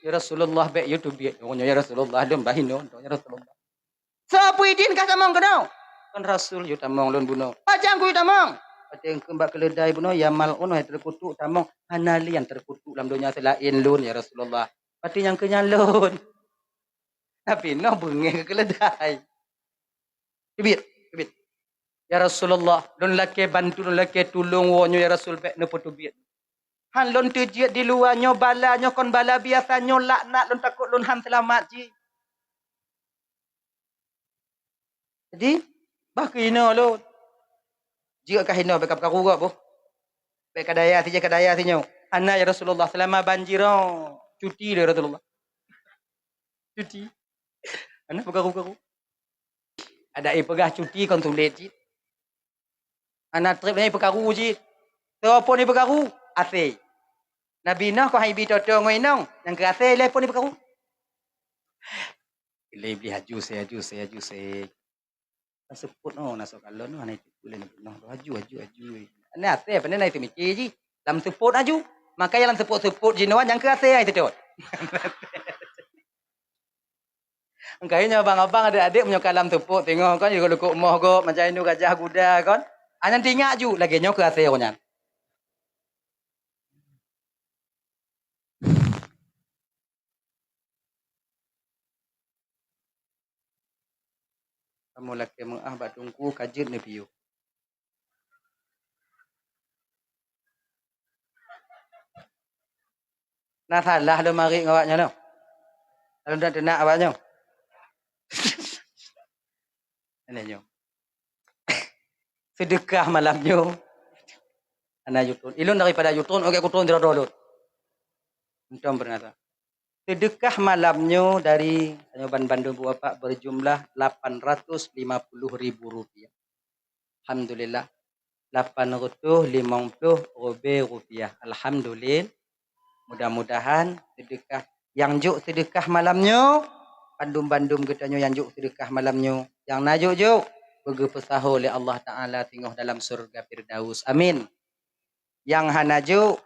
Ya Rasulullah baik you tu biat. Ya Rasulullah lum bahinon ya Rasulullah. Siapa idin ka samong keno? Kan Rasul you tamong lun buno. Pajang ku tamong. Pajang kembak keledai buno ya malun hai terkutuk tamong hanali yang terkutuk dalam dunia selain lun ya Rasulullah. Pati yang kenyalun. Tapi no bengeng keledai. Bibit. Ya Rasulullah, lun laki bantu lun laki tulung wonyo ya Rasul baik no potubit. Han lon tujiat di luarnya balanya kon bala biasanya laknat lon takut lon han selamat ji. Jadi bah kena lon. Jika kah hina bekap karu gak boh. Bek kadaya sinyo. Anna ya Rasulullah selama banjiro cuti dia Rasulullah. Cuti. Anna pekaru-karu. Ada pegah cuti kon tulis ji. Anna trip ni pekaru ji. Siapa ni pekaru? Asih. Nabi Nuh ko hai bi toto ngoi nong, yang kerasa le pun ni berkaru. Ile beli haju saya. Sebut no nasok kalon no anai boleh nak no haju. Ani ate apa ni nai tu mikir ji. Lam sebut haju. Maka yang sebut jinuan yang kerasa ai tu. Angkainya abang-abang adik-adik punya kalam tepuk tengok kan juga lekuk moh go macam ini gajah kuda kan. Anan tingak ju lagi nyo kerasa onyan. Kamu laki mengah bak tungku kajit ni piu. Nah salah lo mari ngawaknya no. Kalau dah nak awaknya. Ini nyo. Sedekah malamnya. Anak yutun. Ilun daripada yutun okey kutun tidak dulu. Entom bernasa. Sedekah malamnya dari Banyoban Bandung Bapak berjumlah Rp850.000. Alhamdulillah. Rp850.000. Alhamdulillah. Mudah-mudahan sedekah yang juk sedekah malamnya bandum-bandum katanya yang juk sedekah malamnya yang najuk bagi pesaho oleh Allah Taala tinggal dalam surga Firdaus. Amin. Yang hanajuk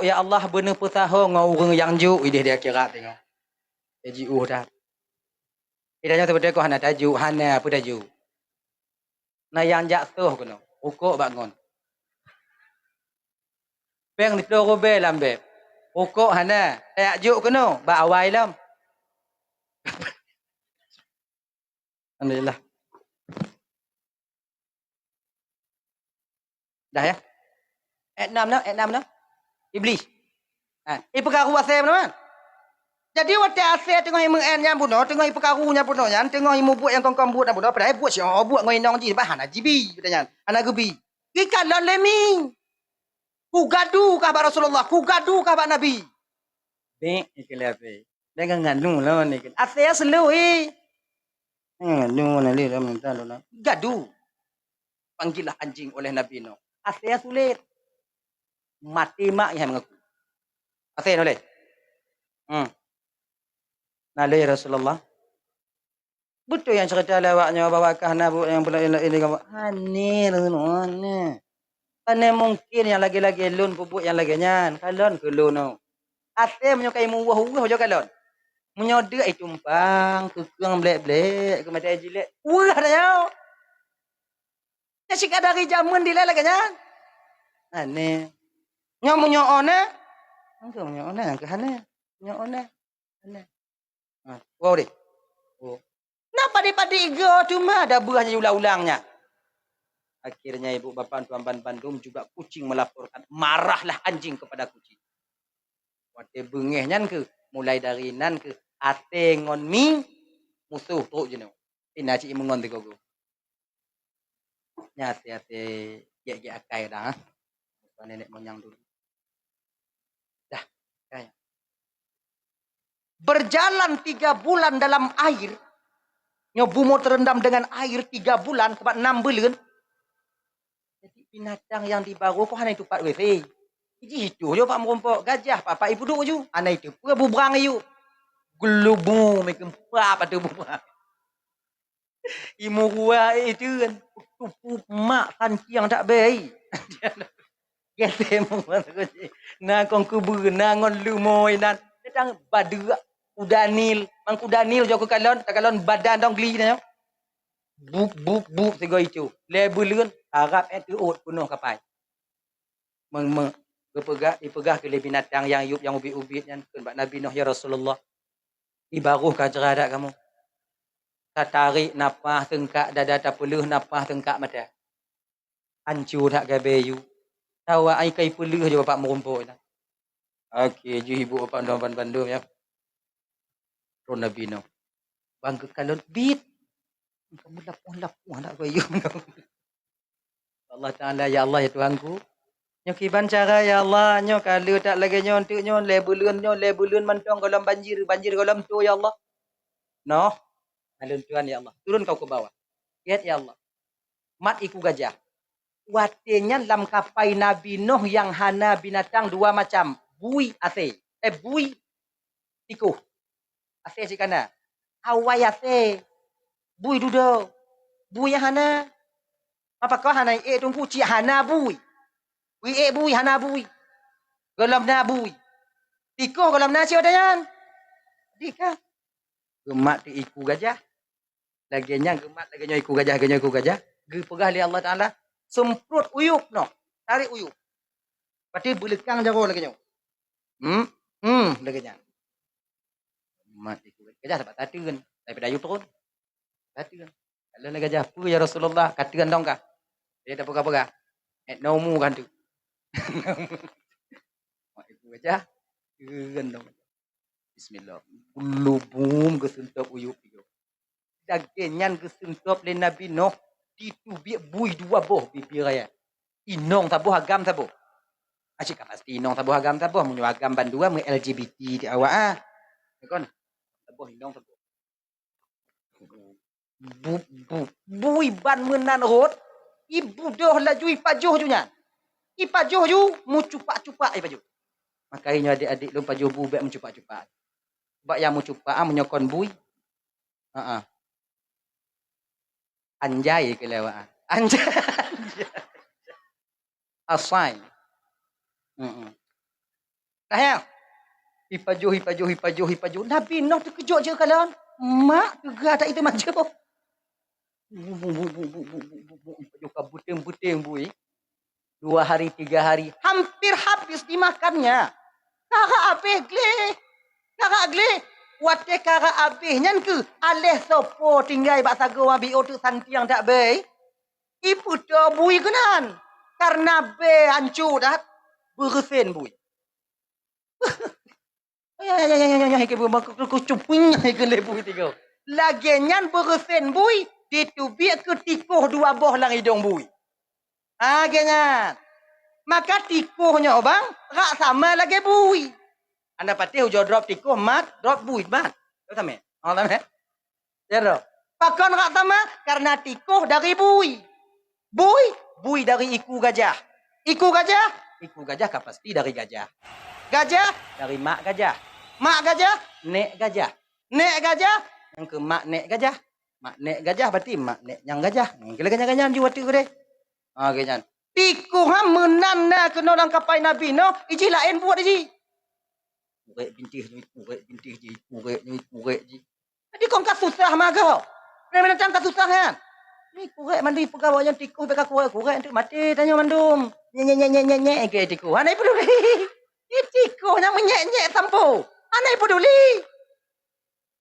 ya Allah benar pesaho ngau yang juk idih dia kira tengok. Jadi dah. Idahnya seperti ko hana tajuk hana apa tajuk. Nah yang jatuh kono. Ukuk bangun. Beng di toko be lambe. Ukuk hana. Tak juk kono. Ba awai lam. Alhamdulillah. Dah ya. Enam no. Iblis. Perkaru asal mana? Jadi waktu asal tengah mengennya buno, tengah perkarunya buno yan, tengah imu buat yang kongkong buat buno, padahal buat siapa buat ngoinong ji, bahan ajibi, katanya. Anak gubi. Ikan lon lemi. Ku gaduh kah Rasulullah, ku gaduh kah Nabi. Bek ikhlas be. Dengan nganu lah ni. Asal selu nganu nali lah minta lah. Gaduh. Panggillah anjing oleh Nabi no. Asal sulit. Mati mak yang mengaku. Asal oleh. Nalai Rasulullah. Betul yang cerita lawaknya bawa kahnabu yang pula ini kamu. Ane mungkin yang lagi-lagi lun pupuk yang lagi nyan. Kalon ke lun no. Ate menyukai muwah-muwah jo kalon. Menyodek itu tumpang, kekang blek-blek, kemudian jilek. Wah dah yo. Kasih kadari jamun dilek lagi nyan. Ane. Nyamunyo one. Engkau munyo one yang ke hane. Munyo one. Ane. Wow deh. Oh. Kenapa daripada ego tu mah ada buahnya ulang-ulangnya. Akhirnya ibu bapak tuan Bandung juga kucing melaporkan. Marahlah anjing kepada kucing. Waktu bengehnya ke. Mulai dari nan ke. Ate ngon mi. Musuh teruk je no. Ina cik mengon tiga go. Nyate-ate. Ya akai dah. Nenek moyang dulu. Dah. Kaya. Berjalan 3 bulan dalam air. Nyobumo terendam dengan air 3 bulan. Kebat 6 bulan. Jadi binatang yang dibaru kok hanya itu Pak WC. Jadi itu je Pak merompok gajah. Pak ibu duk je. Hanya itu. Pura bubrang je. Gelubu. Mereka apa tu bubrang. Imu ruah itu kan. Mak kanci yang tak baik. Gesemu na kong kubu na ngon lumoy nan. Datang badu udanil, mang kudanil jo ko kalon badan dong gli na. Buk tego itu. Lebulun harap itu ot penuh kapai. Meng ipegah ke binatang yang hidup yang ubit-ubit yang kun Nabi Nuh ya Rasulullah. Ibaruh ka jeradak kamu. Tak tarik napah tengkak dada tak peluh napah tengkak mata. Hancur tak gabeyu. Tahu ai kai peluh je bapak merumpuk dah. Okey, ju ibu bapak ndong bandung ya. Ron Nabi Nuh. Bangga kalon bit. Kamu lapuh nak bayu. Allah Taala ya Allah ya Tuhanku. Nyo kiban cara ya Allah nyo kalau tak lagi nyo untuk nyo lebulun mentong golom banjir golom tu ya Allah. No. Alun Tuhan ya Allah. Turun kau ke bawah. Lihat ya Allah. Mat iku gajah. Watenya dalam kapai Nabi Nuh yang hana binatang dua macam. Bui ase. Bui tiku. Ase si kana. Hawai ase. Bui dudo. Bui yang hana. Apa kau hana tunggu cik hana bui. Bui hana bui. Golom na bui. Tiku golom na siapa dayan. Dika. Gemak ti iku gajah. Laginya gemak laginya iku gajah. Gepegah li Allah Taala. Semprot uyup no. Tarik uyup. Pati belekang jaro laginya. Laginya. Gemak iku gajah dapat tateun. Daripada ayup turun. Tateun. Kalau nak gajah apa ya Rasulullah? Katakan dong kah? Dia tak pegah-pegah. Nomu kan tu. Mak iku gajah. Tateun dong. Bismillah. Lubum kesentap uyup itu. Dagenyan kesentap le Nabi Nuh ditubik bui dua boh bibir raya. Inong tabuh agam tabuh. Asyik pasti inong tabuh agam tabuh munyo agam bandua mu LGBT di awak ah. Kon. Tabuh inong tabuh. Bui ban menan rot. Ibu doh laju ipajuh junya. Ipajuh ju mu cupak-cupak ipajuh. Makanya adik-adik lu pajuh bubek mu cupak-cupak. Bak yang mu cupak menyokon bui. Anjay ke lewat. Anjay. Asai. Dah ya. Hipajuh. Nabi Nuh terkejut je kalian. Mak juga tak itu maju. Hipajuh buting-buting bui. 2 hari 3 hari hampir habis dimakannya. Kara abe. Wate kara abe nyan ke aleh sopo tinggal bak sago abi otu santiang tak be. Ibu to bui kenan. Karena be hancur dah. Bersen bui. Ya ke ku cuping ke lebu tiga. Lagian bersen bui ditubik ke tikuh 2 boh lang hidung bui. Genyan. Maka tikuhnya bang rak sama lagi bui. Anda pati hujau drop tikuh mat drop bui mat. Tahu sama? Oh tahu. Ya. Pakon rak sama karena tikuh dari bui. Bui dari iku gajah. Iku gajah kan pasti dari gajah. Gajah dari mak gajah. Mak gajah, nek gajah. Nek gajah yang ke mak nek gajah. Mak nek gajah berarti mak nek yang gajah. Kira gajah juga tu deh. Genyan. Tikuh menanda kena dalam kapai Nabi no. Iji lain buat iji. Kurek bintih ji. Jadi kau kan susah maga. Memang macam kan susah kan. Ni kurek mandi pegawai yang tikuh beka kurek untuk mati tanya mandum. Nye ke tikuh. Anai peduli. Ni tikuh yang menyek sampo. Anai peduli.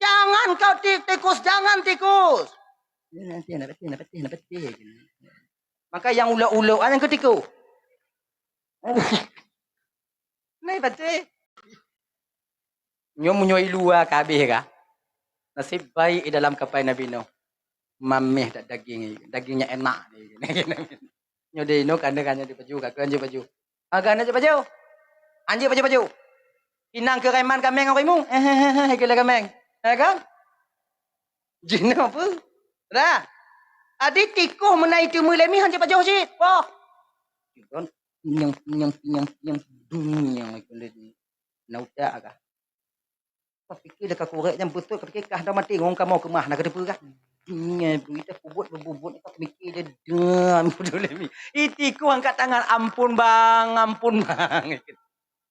Jangan kau tikus, jangan tikus. Nanti. Maka yang ulok-ulok yang ketiku. Nai baca. Nyo munyo ilua kabeh ka. Nasib baik dalam kapai Nabi Nuh. Mameh tak dagingnya enak ni. Nyo de no kanda-kanda di baju ka anje baju. Agak anje baju. Anje baju. Inang ke reman kameng orimu. Kela kameng. Kan? Jina apa? Dah. Adik tikuh menai tu mulai mi hanya baju sih. Wah. Kan yang dunia ikut ni. Nauta agak. Kau fikir dekat korek yang betul kau fikir kah dah mati ngong kamu kemah nak kedepu kan. Dengan kita bubut kita mikir dia dam peduli. Itiku angkat tangan ampun bang, ampun bang.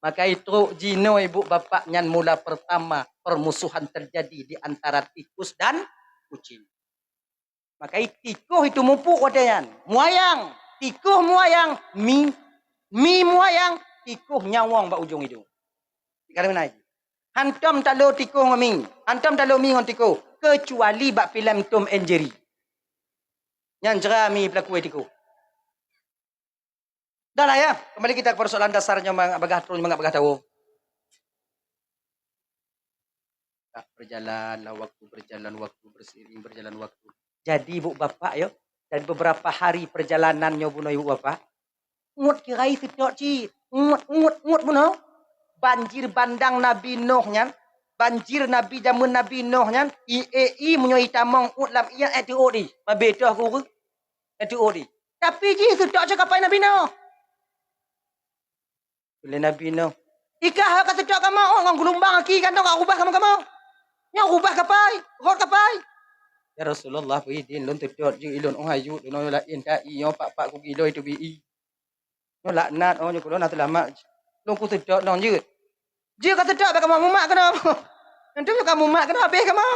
Maka itu Jino ibu bapak nyan mula pertama permusuhan terjadi di antara tikus dan kucing. Maka tikuh itu mupuk wadayan. Muayang, tikuh muayang, mi muayang, tikuh nyawang ba ujung hidung. Karena naik. Hantam tak lo tikuh ngoming. Hantam tak lo mi ngon tikuh. Kecuali bak filem Tom and Jerry. Yang jerami pelaku tikuh. Dah lah ya. Kembali kita ke persoalan dasarnya bagah turun bagah tahu. Waktu berseiring berjalan waktu. Jadi ibu bapak yo, dan beberapa hari perjalanannya buno ibu bapak. Ngut kirai sedok ci. Ngut buno. Banjir bandang Nabi Nuh nyan. Banjir Nabi zaman Nabi Nuh nyan. IAI menyoi tamang ut lam iya etu odi. Mabetoh ku etu odi. Tapi ji sedok cakap apa Nabi Nuh. Boleh Nabi Nuh. Ikah kata sedok kamu orang gelombang aki kan tak ubah kamu. Yang ubah kapai, rot kapai. Ya Rasulullah pidin lon sedok ji ilon ayu no lain ta iyo pak ku gilo itu bi. No laknat oh nyukulo na lama. Lon ku sedok non je. Je kata sedok kamu mumak kenapa? Nanti kamu mumak kenapa habis kamu?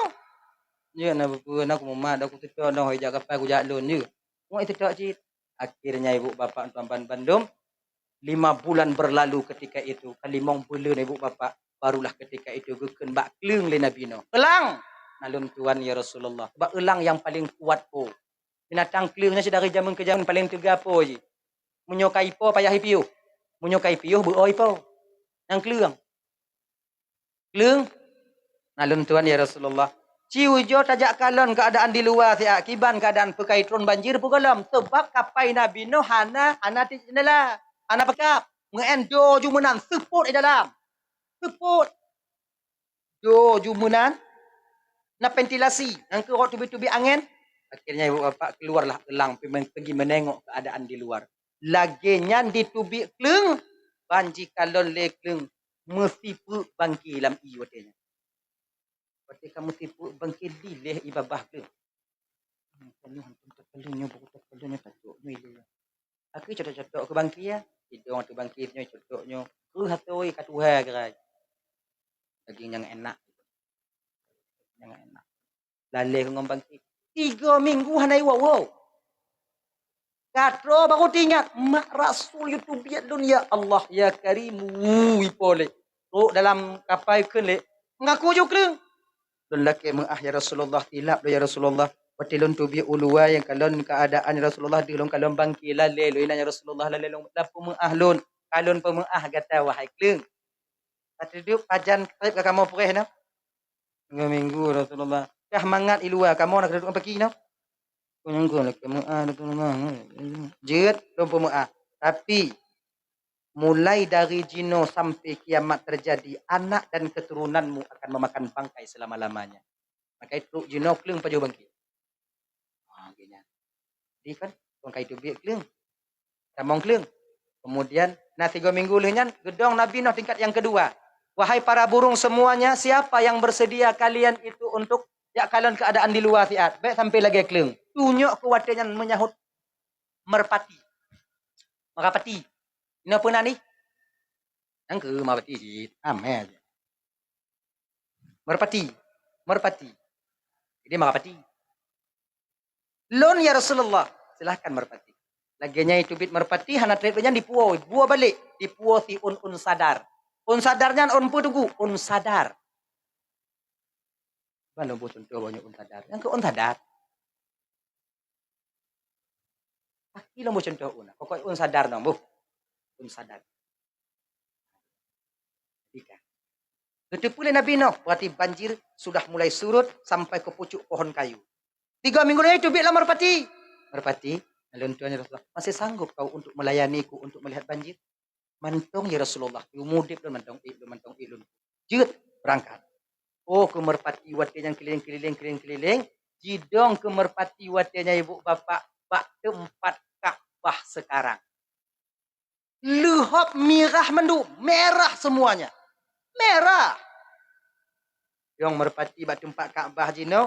Ya na buku na ku mumak dak ku sedok no hoi jaga kapai ku jalon je. Mo itu sedok ji. Akhirnya ibu bapak tuan Bandung 5 bulan berlalu ketika itu. Kalimong bulan ibu bapak. Barulah ketika itu guken bak keleng le Nabi Nuh. Elang. Nalun tuan ya Rasulullah. Bak elang yang paling kuat po. Binatang kelengnya sedari zaman ke zaman paling tegap po je. Menyokai po payah piuh. Menyokai piuh beroi po. Yang keleng. Keleng. Nalun tuan ya Rasulullah. Ciu jo tajak kalon keadaan di luar si akiban keadaan pekaitron banjir pugalam. Sebab kapai Nabi Nuh hana tidaklah. Hana pekap. Mengendo jumenan seput di dalam. Seput. Do jumunan. Na ventilasi. Yang kerot tubi-tubi angin. Akhirnya ibu bapak keluarlah elang. Pergi menengok keadaan di luar. Laginya ditubi keleng. Banji kalon le keleng. Mesti pu bangki lam i watenya. Wate kamu tipu bangki dileh ibabah keleng. Pelunya buku pelunya tajuk. Aku cocok-cocok ke bangki ya. Hidung tu bangkitnya cocoknya. Hatoi katuha gerai. Daging yang enak. Yang enak. Laleh ngom bangkit. 3 minggu hanai wow. Katro baru tinggal. Mak Rasul YouTube dunia Allah ya karimu ipole. Oh dalam kapal kelek. Mengaku juga. Dan laki mengah ya Rasulullah tilap ya Rasulullah. Patilon tubi ulua yang kalon keadaan Rasulullah dilong kalon bangki laleh lo ya Rasulullah laleh long lapu mengahlun. Kalon pemengah kata wahai keleng. Kata dia pajan trip kamu perih na. 3 minggu Rasulullah. Dah mangat ilua kamu nak duduk pergi na. Kunyangku nak pemengah Rasulullah. Jeut dong pemengah. Tapi mulai dari jino sampai kiamat terjadi anak dan keturunanmu akan memakan bangkai selama-lamanya. Maka itu jino keleng paju bangki. Gini. Jadi kan bangkai itu biak keleng. Tamong keleng. Kemudian 3 minggu lehnyan gedong Nabi Nuh tingkat yang kedua. Wahai para burung semuanya, siapa yang bersedia kalian itu untuk ya kalian keadaan di luar siat. Baik sampai lagi keleng. Tunjuk kuatnya menyahut merpati. Merpati. Ini apa ni? Yang ke merpati sih. Amel. Merpati. Jadi merpati. Lon ya Rasulullah. Silahkan merpati. Laginya itu bit merpati hana tripnya di puau. Buah balik. Di puau si un sadar. Un sadarnya un pu tunggu. Un sadar. Mana bu contoh banyak un sadar. Yang ke un sadar. Aki lo bu contoh un. Pokok un sadar dong bu. Un sadar. Tiga. Itu pula Nabi Nuh. Berarti banjir sudah mulai surut sampai ke pucuk pohon kayu. 3 minggu itu biarlah merpati. Merpati. Lalu tuannya Rasulullah. Masih sanggup kau untuk melayaniku untuk melihat banjir? Mantong ya Rasulullah. Mudip dan mantong ilun. Jut berangkat. Oh ke merpati watenya yang keliling. Jidong ke merpati watenya ibu bapak. Bak tempat Ka'bah sekarang. Luhop mirah mendu. Merah semuanya. Merah. Yang merpati bak tempat Ka'bah jino.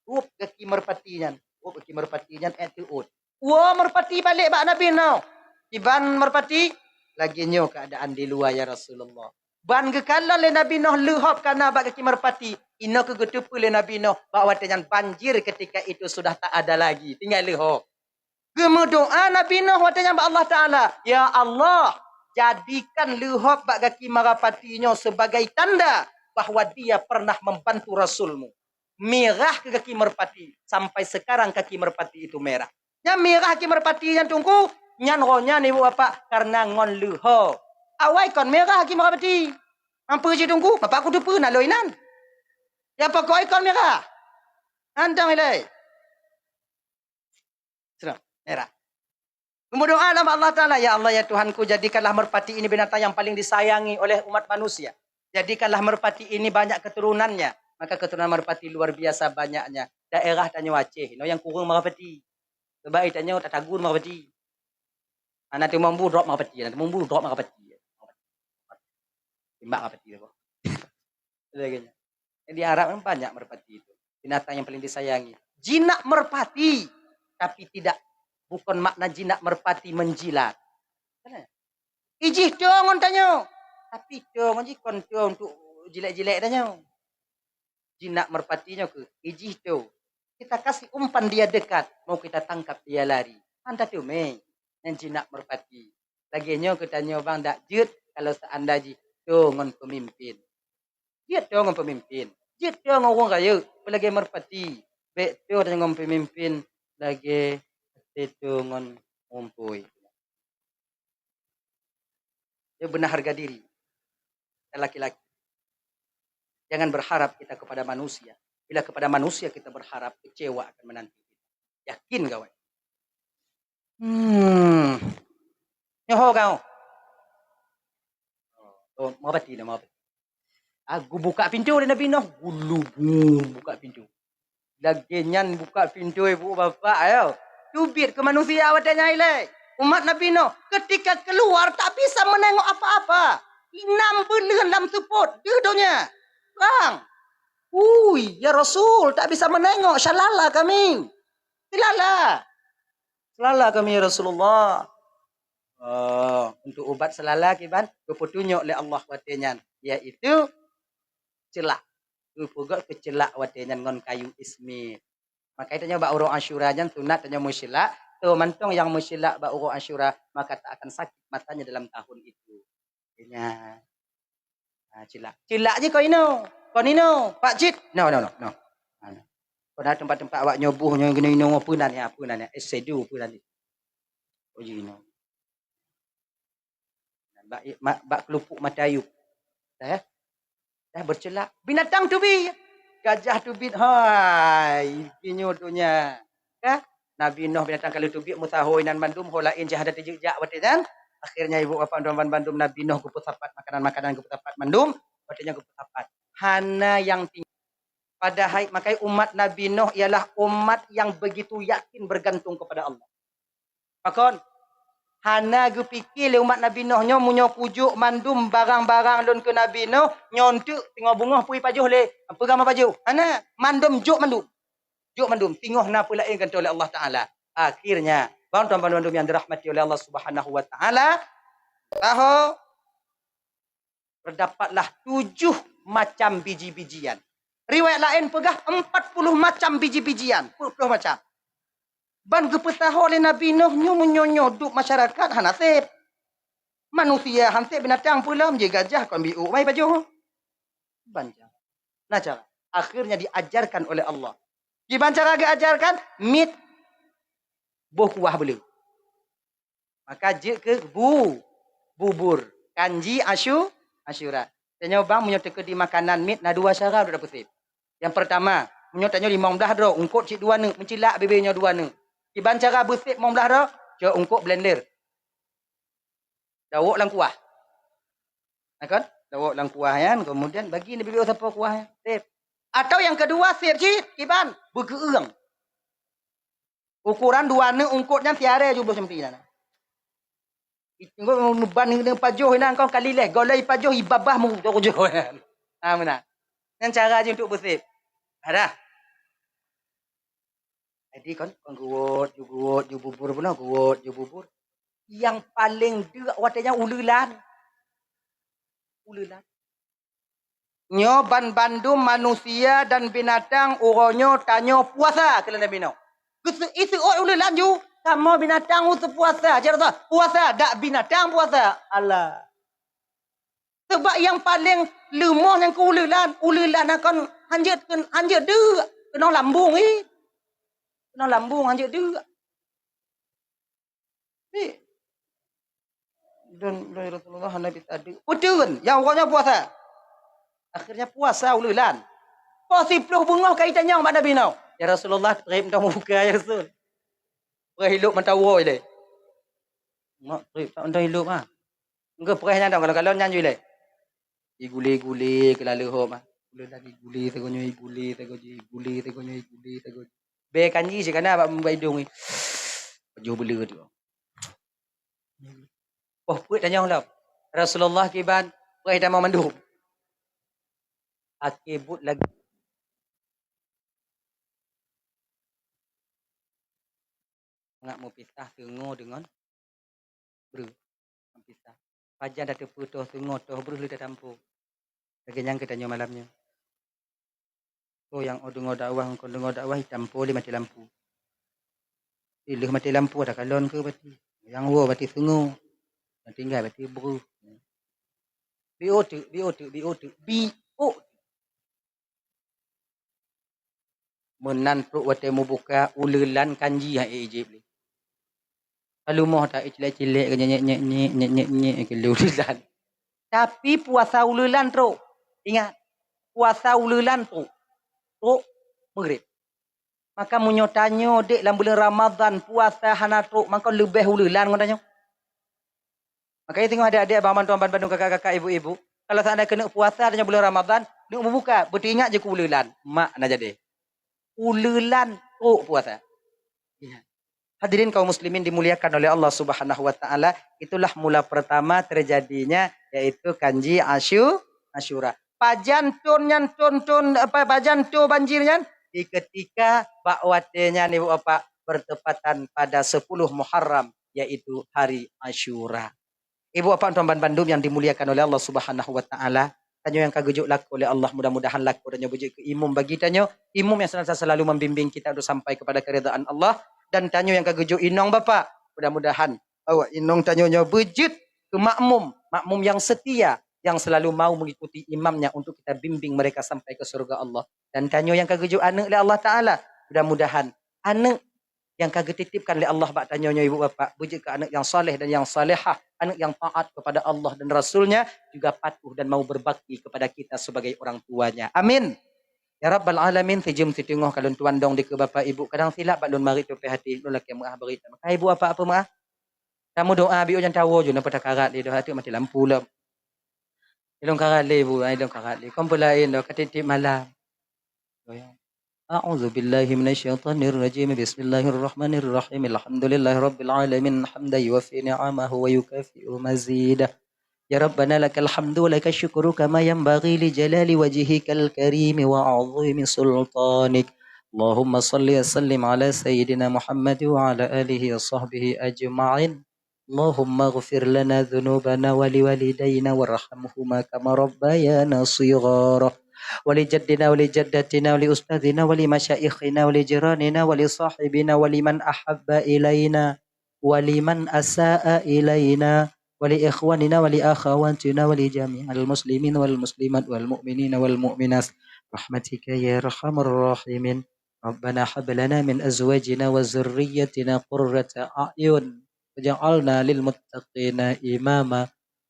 Up kaki merpati nyan. Up kaki merpati nyan tu ut. Wah merpati balik bak Nabi now. Iban merpati lagi nyo keadaan di luar ya Rasulullah. Ban gekalan le Nabi Nuh lehop kana bak kaki merpati. Ino ke getupu le Nabi Nuh bahawa dengan banjir ketika itu sudah tak ada lagi. Tinggal lehop. Gemu doa Nabi Nuh watanya bak Allah Ta'ala. Ya Allah, jadikan lehop bak kaki merpatinya sebagai tanda bahawa dia pernah membantu Rasulmu. Merah ke kaki merpati. Sampai sekarang kaki merpati itu merah. Yang merah kaki merpati yang tunggu. Nyan rohnya ni bapak karena ngon lehop. Awai kon merah kaki merpati. Mampu je tunggu. Bapak aku dupa nak loinan. Yang pokok ikon merah. Andang ilai. Serap. Merah. Berdoa nama Allah Ta'ala. Ya Allah ya Tuhanku. Jadikanlah merpati ini binatang yang paling disayangi oleh umat manusia. Jadikanlah merpati ini banyak keturunannya. Maka keturunan merpati luar biasa banyaknya. Daerah tanya Aceh. No yang kurung merpati. Sebab tanya Tatagun merpati. Nanti mampu drop merpati. Nanti mampu drop merpati. Timbak merpati. Di Arab memang banyak merpati itu. Binatang yang paling disayangi. Jinak merpati. Tapi tidak. Bukan makna jinak merpati menjilat. Ijih dong orang tanya. Tapi dong. Jikon dong untuk jilat-jilat tanya. Jinak merpatinya ke. Ijih dong. Kita kasih umpan dia dekat. Mau kita tangkap dia lari. Anda tu mei. Yang jinak merpati. Laginya kita tanya bang tak jut. Kalau seandainya dengan pemimpin. Dia dengan pemimpin. Dia dengan orang kaya. Lagi merpati. Baik tu dengan pemimpin. Lagi dengan umpui. Dia benar harga diri. Laki-laki. Jangan berharap kita kepada manusia. Bila kepada manusia kita berharap, kecewa akan menanti kita. Yakin kawan. Nyoho kau. Oh, merpati dah merpati. Aku buka pintu dia Nabi Nuh. Gulu buka pintu. Lagi nyan buka pintu ibu bapa ayo. Tubit ke manusia wadanya ilai. Umat Nabi Nuh ketika keluar tak bisa menengok apa-apa. 6 bulan dalam suput. Dudunya. Bang. Ya Rasul tak bisa menengok. Syalala kami. Selala kami ya Rasulullah. Untuk ubat selala kiban kepetunjuk oleh Allah watenya yaitu celak. Pugak kecelak watenya ngon kayu ismit. Maka itu bak urang Asyura jan sunat tanya musyilak. Tu mantong yang musyilak bak urang Asyura maka tak akan sakit matanya dalam tahun itu. Nya. Cilak. Cilak je kau ino. Kau nino, Pak Cid. No. Kau dah tempat-tempat awak nyobuhnya gini ino apa nan ya. Sedu apa nan. Oh ino. Bak kelupuk mata ayub. Dah bercelak. Binatang tu bi. Gajah tubit. Hai. Kinyo tunya. Nabi Nuh binatang kalau tubit. Mutahoi nan bandum. Holain jahadat jejak. Watidan. Akhirnya ibu bapa dan bandum Nabi Nuh. Guput sapat. Makanan-makanan guput sapat bandum. Watinya guput sapat. Hana yang tinggi. Padahal makanya umat Nabi Nuh ialah umat yang begitu yakin bergantung kepada Allah. Makon. Hana gu fikir umat Nabi Nuh nyo munyo pujuk mandum barang-barang lun ke Nabi Nuh nyontuk tengok bunga pui pajuh le pegang pajuh. Hana mandum juk mandum. Juk mandum tengok na pula lain oleh Allah Taala. Akhirnya tuan-tuan bandum yang dirahmati oleh Allah Subhanahu wa taala tahu berdapatlah 7 macam biji-bijian. Riwayat lain pegah 40 macam biji-bijian. 40 macam. Ban gepetaho oleh Nabi Nuh nyonyo duk masyarakat hanasib. Manusia hansib binatang pula menje gajah kon biu mai baju. Banjang. Nah cara. Akhirnya diajarkan oleh Allah. Gimana cara diajarkan? Mit buah belu. Maka je ke bubur. Kanji Asyura. Tanya bang menyo teka di makanan mit na 2 cara dah putih. Yang pertama, menyo tanya 15 dah ungkut cik 2 ne, mencilak bebenya 2 ne. Iban cara bersih membelah dah, coba ungkuk blender. Dawuk lang kuah. Kan? Dawuk lang kuah kan, kemudian bagi ni bibir siapa kuahnya. Sip. Atau yang kedua sip cik, iban bergeung. Ukuran 2 ne ungkutnya tiara juga sempurna. Tengok nuban dengan pajuh nang kau kali leh, golai pajuh ibabah mu tu pajuh. Mana? Yang cara je untuk bersih. Ada. Jadi kan guwut, ju bubur pun guwut, ju bubur. Yang paling deuk watenya ululan. Ululan. Nyo ban bandum manusia dan binatang uronyo tanyo puasa kala Nabi no. Itu ululan ju. Kamu binatang itu puasa. Cara tu puasa dak binatang puasa. Allah. Sebab yang paling lemah yang ululan akan hanjut deuk kena lambung ni. Kena lambung hanjut deuk. Ni dan dari Rasulullah Nabi tadi. Betul yang orangnya puasa. Akhirnya puasa ululan. Pasti peluh bunga kaitannya dengan Nabi now. Ya Rasulullah trip dah buka ya Rasul. Perhilup mentawa ile. Mak trip tak dah hilup ah. Engko perihnya dah kalau nyanyi ile. Iguli-guli kelalu hop ah. Guli lagi guli tegonyo iguli tegoji guli tegonyo iguli tegoji. Be kanji sekana bak membuat hidung ni. Baju bela tu. Oh, puit tanya ulah. Rasulullah kiban perih dah mau mandum. Akibut lagi. Ngak mau pisah tengok dengan bru. Pisah. Fajar dah terputus tengok toh bru dah tampuk. Lagi yang kita tanya malamnya. Oh yang dengar dakwah hitam poli mati lampu. Ilih mati lampu ada kalon ke berarti. Yang wo berarti tengok. Yang tinggal berarti bru. BO. Menantuk watemu buka ululan kanji yang ejib ni. Kalau mau tak cilek-cilek ke nyek ke ululan. Tapi puasa ululan tu. Ingat. Puasa ululan tu. Tu maghrib. Maka munyo tanyo dek dalam bulan Ramadan puasa hana tu maka lebih ululan ngontanyo. Makanya tengok ada adik abang tuan bandung kakak-kakak ibu-ibu. Kalau tak ada kena puasa dalam bulan Ramadan, duk membuka, berarti ingat je ke ululan. Mak nak jadi. Ululan tu puasa. Ya. Hadirin kaum muslimin dimuliakan oleh Allah Subhanahu wa taala, itulah mula pertama terjadinya yaitu kanji Asyura. Pajan banjirnya di ketika bakwatenya ni apa bertepatan pada 10 Muharram yaitu hari Asyura. Ibu bapa tuan bandum yang dimuliakan oleh Allah Subhanahu wa taala, tanyo yang kagujuk laku oleh Allah mudah-mudahan laku dan bujuk ke imum bagi tanyo, imum yang selalu membimbing kita untuk sampai kepada keridaan Allah. Dan tanyo yang kagujuk inong bapa, mudah-mudahan awak inong tanyo bujut ke makmum yang setia yang selalu mau mengikuti imamnya untuk kita bimbing mereka sampai ke surga Allah. Dan tanyo yang kagujuk anak oleh Allah taala, mudah-mudahan anak yang kagak titipkan oleh Allah bak tanyo ibu bapa bujut ke anak yang soleh dan yang salehah, anak yang taat kepada Allah dan Rasulnya, juga patuh dan mau berbakti kepada kita sebagai orang tuanya. Amin. Ya Rabbal Alamin, sejum tengok kalau tuan dong di ke bapa ibu kadang silap bak lun mari tu hati lu laki maah berita. Maka ibu apa maah? Kamu doa biu jangan tahu je napa karat dia hati mati lampu lah. Ilong karat le ibu, ilong karat le. Kom pulain do katitip malam. A'udzu billahi minasyaitonir rajim. Bismillahirrahmanirrahim. Alhamdulillahirabbil alamin hamdan yuwaffi ni'amahu wa yukafi'u mazidah. Ya Rabbana lakal hamdu wa lakal syukru kama yanbaghi li jalali wajhikal karim wa 'azimi sultanik. Allahumma salli wa sallim ala sayyidina Muhammad wa ala alihi wa sahbihi ajma'in. Allahumma ighfir lana dhunubana wa liwalidayna warhamhuma kama rabbayana shighara. ولجدنا ولجدتنا ولأستاذنا ولمشايخنا ولجيراننا ولصاحبنا ولمن أحب إلينا ولمن أساء إلينا ولإخواننا ولأخواتنا ولجميع المسلمين والمسلمات والمؤمنين والمؤمنات رحمتك يا أرحم الراحمين. ربنا هب لنا من أزواجنا وذريتنا قرة أعين واجعلنا للمتقين إماما.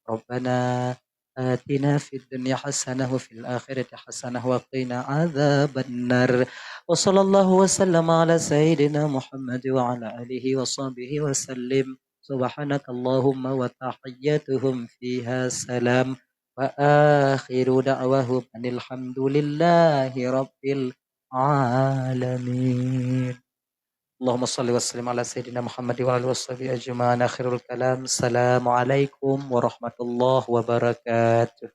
ربنا آتنا في الدنيا حسنة وفي الآخرة حسنة وقنا عذاب النار. وصلى الله وسلم على سيدنا محمد وعلى آله وصحبه وسلم. سبحانك اللهم وتحياتهم فيها سلام وآخر دعواهم أن الحمد لله رب العالمين. اللهم صل وسلم على سيدنا محمد وعلى آله وصحبه أجمعين. آخر الكلام السلام عليكم ورحمة الله وبركاته.